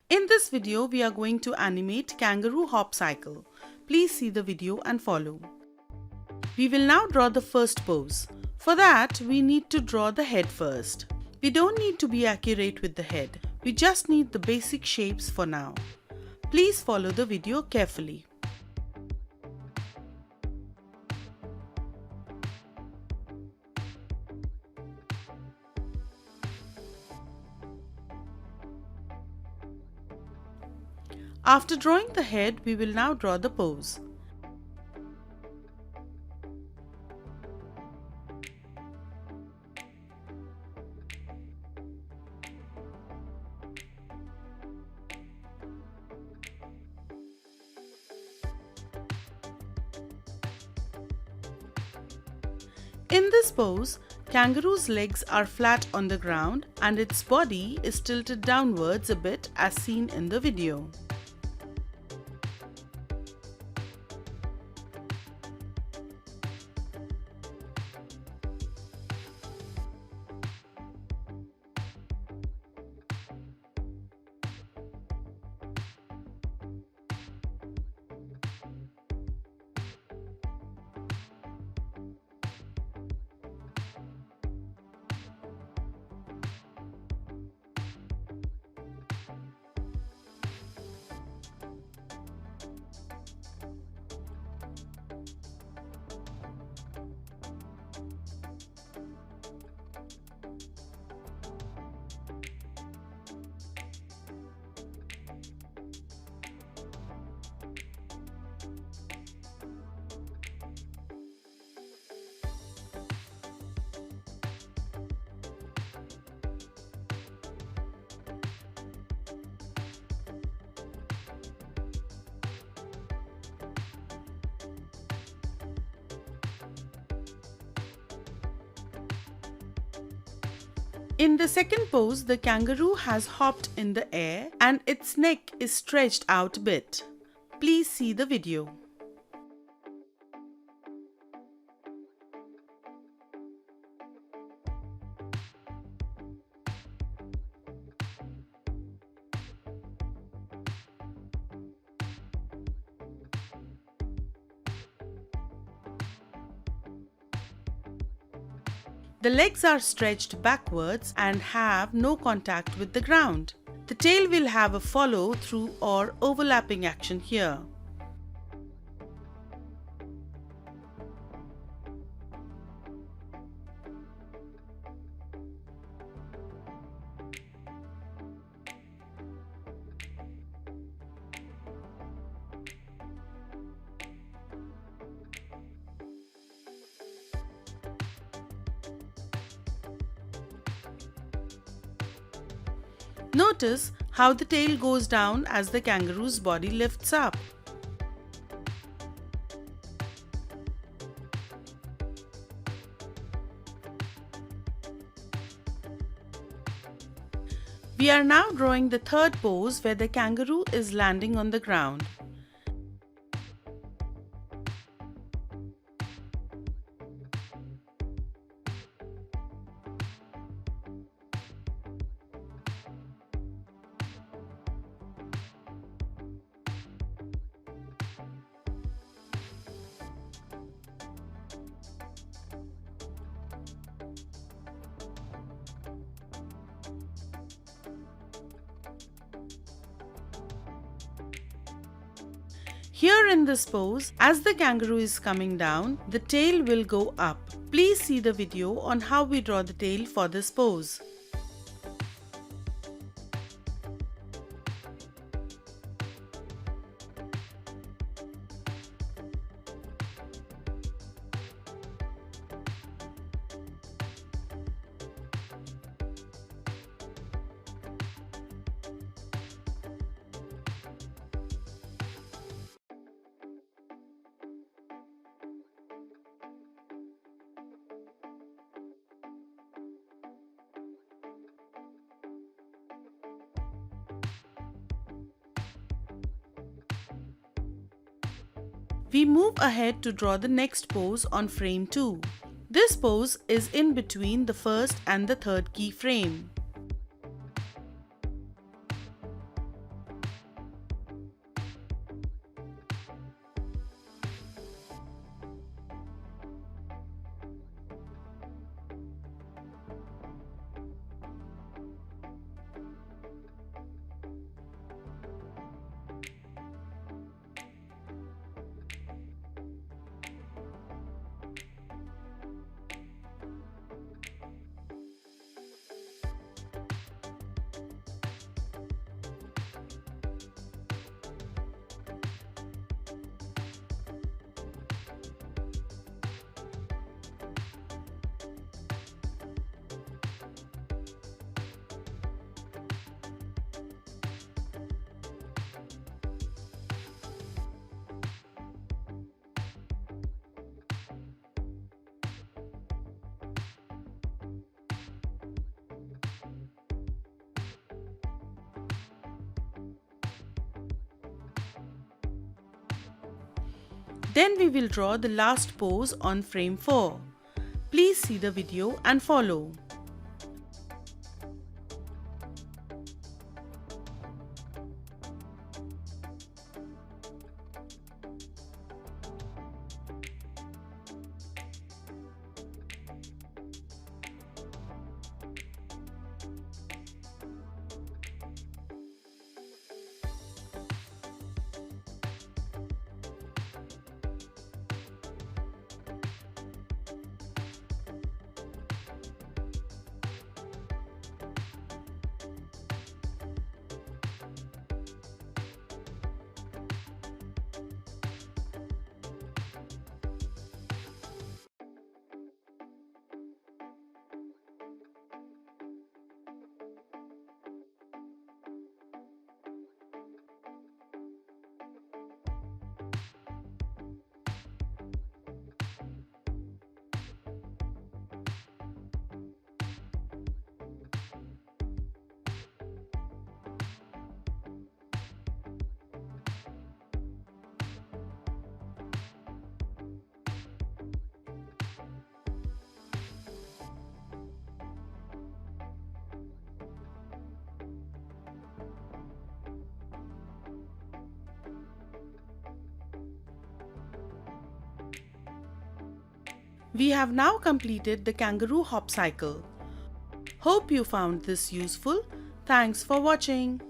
In this video, we are going to animate kangaroo hop cycle. Please see the video and follow. We will now draw the first pose. For that, we need to draw the head first. We don't need to be accurate with the head. We just need the basic shapes for now. Please follow the video carefully. After drawing the head, we will now draw the pose. In this pose, kangaroo's legs are flat on the ground and its body is tilted downwards a bit as seen in the video. In the second pose, the kangaroo has hopped in the air and its neck is stretched out a bit. Please see the video. The legs are stretched backwards and have no contact with the ground. The tail will have a follow through or overlapping action here. Notice how the tail goes down as the kangaroo's body lifts up. We are now drawing the third pose where the kangaroo is landing on the ground. Here in this pose, as the kangaroo is coming down, the tail will go up. Please see the video on how we draw the tail for this pose. We move ahead to draw the next pose on frame 2. This pose is in between the first and the third keyframe. Then we will draw the last pose on frame 4. Please see the video and follow. We have now completed the kangaroo hop cycle. Hope you found this useful. Thanks for watching.